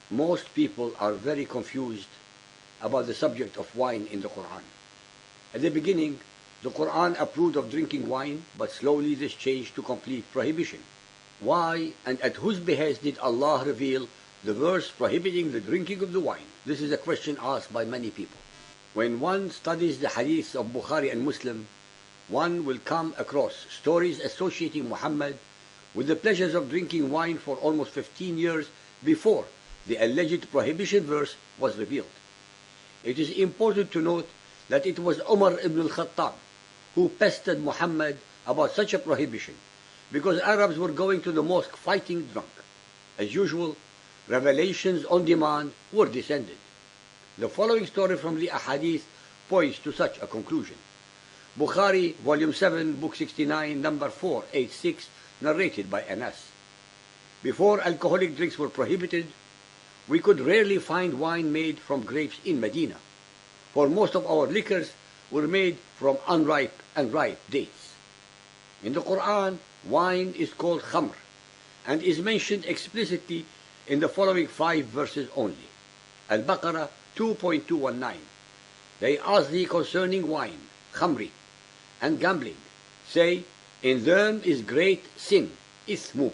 Most people are very confused about the subject of wine in the Quran. At the beginning, the Quran approved of drinking wine, but slowly this changed to complete prohibition. Why and at whose behest did Allah reveal the verse prohibiting the drinking of the wine? This is a question asked by many people. When one studies the hadiths of Bukhari and Muslim, one will come across stories associating Muhammad with the pleasures of drinking wine for almost 15 years before the alleged prohibition verse was revealed. It is important to note that it was Umar ibn al-Khattab who pestered Muhammad about such a prohibition, because Arabs were going to the mosque fighting drunk. As usual, revelations on demand were descended. The following story from the Ahadith points to such a conclusion. Bukhari, Volume 7, Book 69, number 486, narrated by Anas. Before alcoholic drinks were prohibited, we could rarely find wine made from grapes in Medina, for most of our liquors were made from unripe and ripe dates. In the Quran, wine is called khamr and is mentioned explicitly in the following 5 verses only. Al-Baqarah 2.219. They ask thee concerning wine, khamri, and gambling. Say, in them is great sin, ithmu,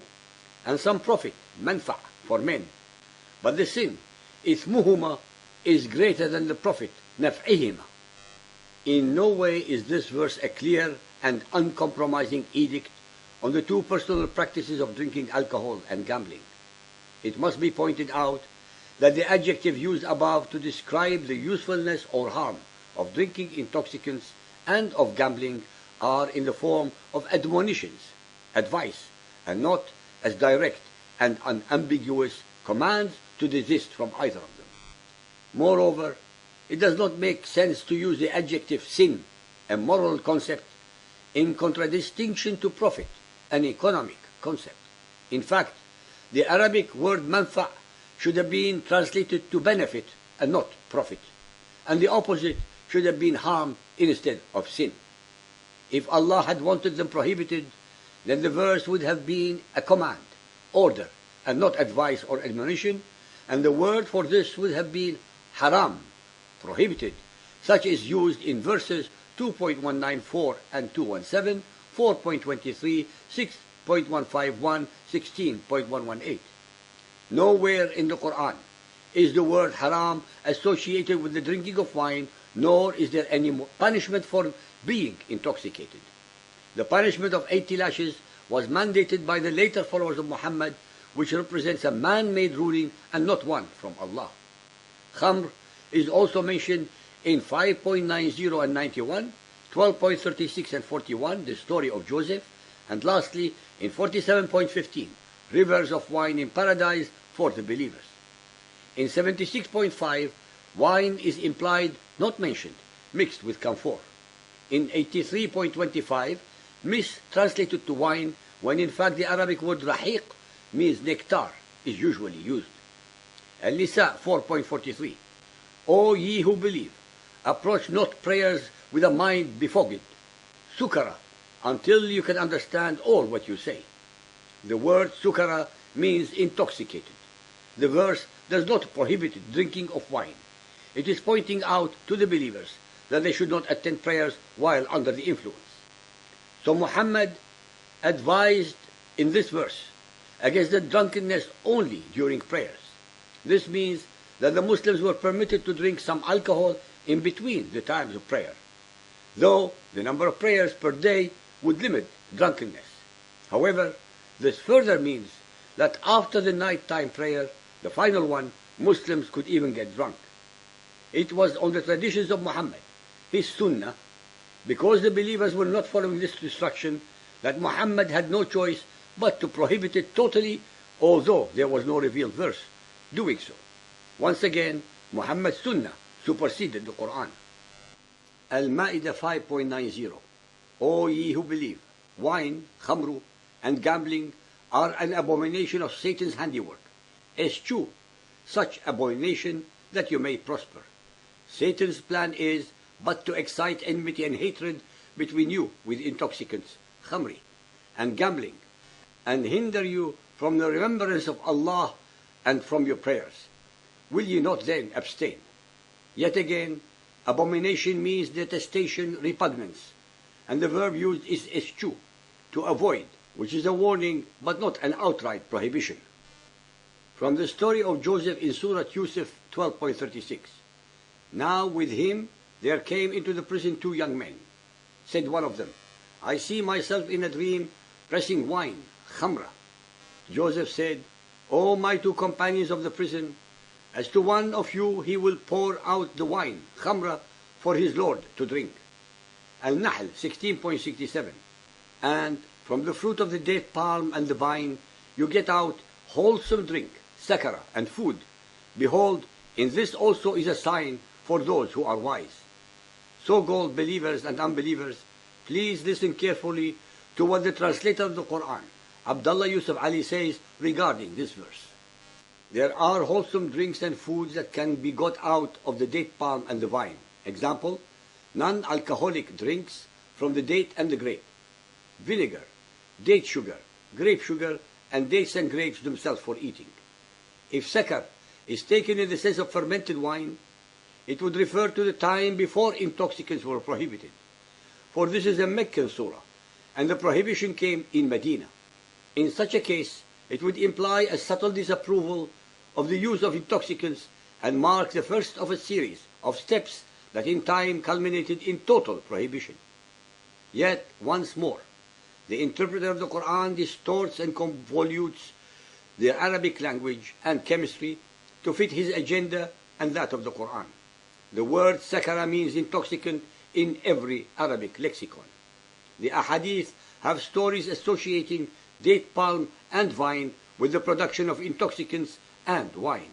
and some profit, manfa, for men. But the sin, ithmuhuma, is greater than the profit, naf'ihima. In no way is this verse a clear and uncompromising edict on the two personal practices of drinking alcohol and gambling. It must be pointed out that the adjective used above to describe the usefulness or harm of drinking intoxicants and of gambling are in the form of admonitions, advice, and not as direct and unambiguous commands to desist from either of them. Moreover, it does not make sense to use the adjective sin, a moral concept, in contradistinction to profit, an economic concept. In fact, the Arabic word manfa' should have been translated to benefit and not profit, and the opposite should have been harm instead of sin. If Allah had wanted them prohibited, then the verse would have been a command, order, and not advice or admonition, and the word for this would have been haram, prohibited, such is used in verses 2.194 and 217, 4.23, 6.151, 16.118. Nowhere in the Quran is the word haram associated with the drinking of wine, nor is there any punishment for being intoxicated. The punishment of 80 lashes was mandated by the later followers of Muhammad, which represents a man-made ruling and not one from Allah. Khamr is also mentioned in 5.90 and 91, 12.36 and 41, the story of Joseph, and lastly in 47.15, rivers of wine in paradise for the believers. In 76.5, wine is implied, not mentioned, mixed with camphor. In 83.25, mistranslated to wine, when in fact the Arabic word rahiq means nectar, is usually used. Al-Nisa 4.43. O ye who believe, approach not prayers with a mind befogged, sukara, until you can understand all what you say. The word sukara means intoxicated. The verse does not prohibit drinking of wine. It is pointing out to the believers that they should not attend prayers while under the influence. So Muhammad advised in this verse against the drunkenness only during prayers. This means that the Muslims were permitted to drink some alcohol in between the times of prayer, though the number of prayers per day would limit drunkenness. However, this further means that after the nighttime prayer, the final one, Muslims could even get drunk. It was on the traditions of Muhammad, his sunnah, because the believers were not following this instruction, that Muhammad had no choice but to prohibit it totally, although there was no revealed verse doing so. Once again, Muhammad's sunnah superseded the Quran. Al-Ma'idah 5.90. O ye who believe, wine, khamru, and gambling are an abomination of Satan's handiwork. Eschew such abomination that you may prosper. Satan's plan is but to excite enmity and hatred between you with intoxicants, khamri, and gambling, and hinder you from the remembrance of Allah and from your prayers. will ye not then abstain? Yet again, abomination means detestation, repugnance, and the verb used is eschew, to avoid, which is a warning but not an outright prohibition. From the story of Joseph in Surah Yusuf 12.36, now with him there came into the prison 2 young men. Said one of them, I see myself in a dream pressing wine, khamra. Joseph said, O my 2 companions of the prison, as to one of you he will pour out the wine, khamra, for his Lord to drink. Al-Nahl 16.67. And from the fruit of the date palm and the vine you get out wholesome drink, sakara, and food. Behold, in this also is a sign for those who are wise. So-called believers and unbelievers, please listen carefully to what the translator of the Quran, Abdullah Yusuf Ali, says regarding this verse. There are wholesome drinks and foods that can be got out of the date palm and the vine. Example, non-alcoholic drinks from the date and the grape, vinegar, date sugar, grape sugar, and dates and grapes themselves for eating. If sakar is taken in the sense of fermented wine, it would refer to the time before intoxicants were prohibited. For this is a Meccan surah, and the prohibition came in Medina. In such a case, it would imply a subtle disapproval of the use of intoxicants and mark the first of a series of steps that in time culminated in total prohibition. Yet, once more, the interpreter of the Quran distorts and convolutes the Arabic language and chemistry to fit his agenda and that of the Quran. The word sakara means intoxicant in every Arabic lexicon. The ahadith have stories associating date palm and vine with the production of intoxicants and wine.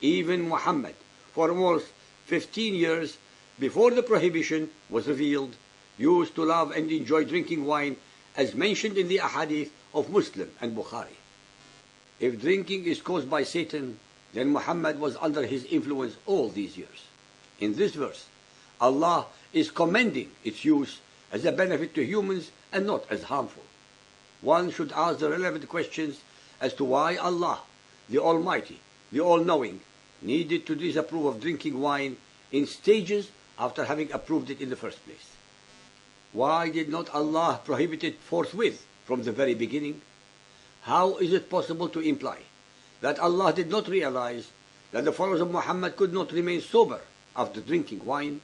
Even Muhammad, for almost 15 years before the prohibition was revealed, used to love and enjoy drinking wine, as mentioned in the ahadith of Muslim and Bukhari. If drinking is caused by Satan, then Muhammad was under his influence all these years. In this verse, Allah is commending its use as a benefit to humans and not as harmful. One should ask the relevant questions as to why Allah, the Almighty, the All-Knowing, needed to disapprove of drinking wine in stages after having approved it in the first place. Why did not Allah prohibit it forthwith from the very beginning? How is it possible to imply that Allah did not realize that the followers of Muhammad could not remain sober after drinking wine?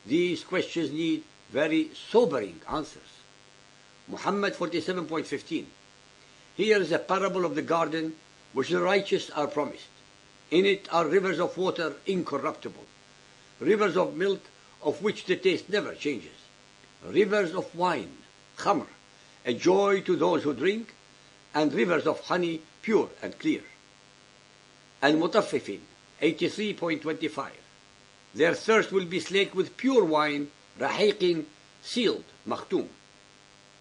These questions need very sobering answers. Muhammad 47.15. Here is a parable of the garden which the righteous are promised. In it are rivers of water incorruptible, rivers of milk of which the taste never changes, rivers of wine, khamr, a joy to those who drink, and rivers of honey, pure and clear. Al-Mutaffifin 83.25. Their thirst will be slaked with pure wine, rahiqin, sealed, makhtum.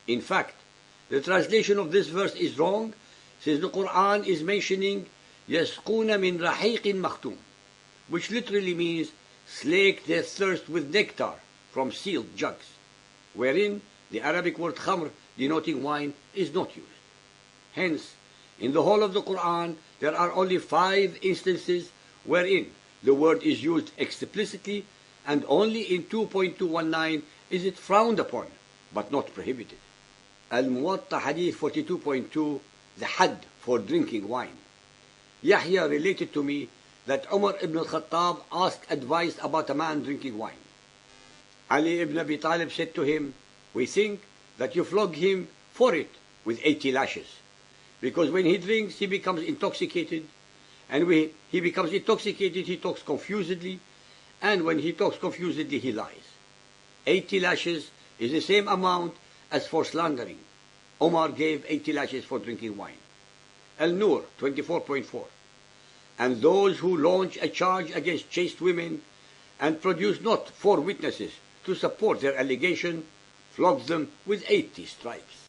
In fact, the translation of this verse is wrong, since the Quran is mentioning yasquna min rahiqin makhtum, which literally means slake their thirst with nectar from sealed jugs, wherein the Arabic word khamr, denoting wine, is not used. Hence, in the whole of the Quran, there are only 5 instances wherein the word is used explicitly, and only in 2.219 is it frowned upon, but not prohibited. Al-Muwatta Hadith 42.2, the had for drinking wine. Yahya related to me that Umar ibn al-Khattab asked advice about a man drinking wine. Ali ibn Abi Talib said to him, we think that you flog him for it with 80 lashes, because when he drinks he becomes intoxicated, and when he becomes intoxicated he talks confusedly, and when he talks confusedly he lies. 80 lashes is the same amount as for slandering. Omar gave 80 lashes for drinking wine. Al-Nur 24.4. And those who launch a charge against chaste women and produce not 4 witnesses to support their allegation, flog them with 80 stripes.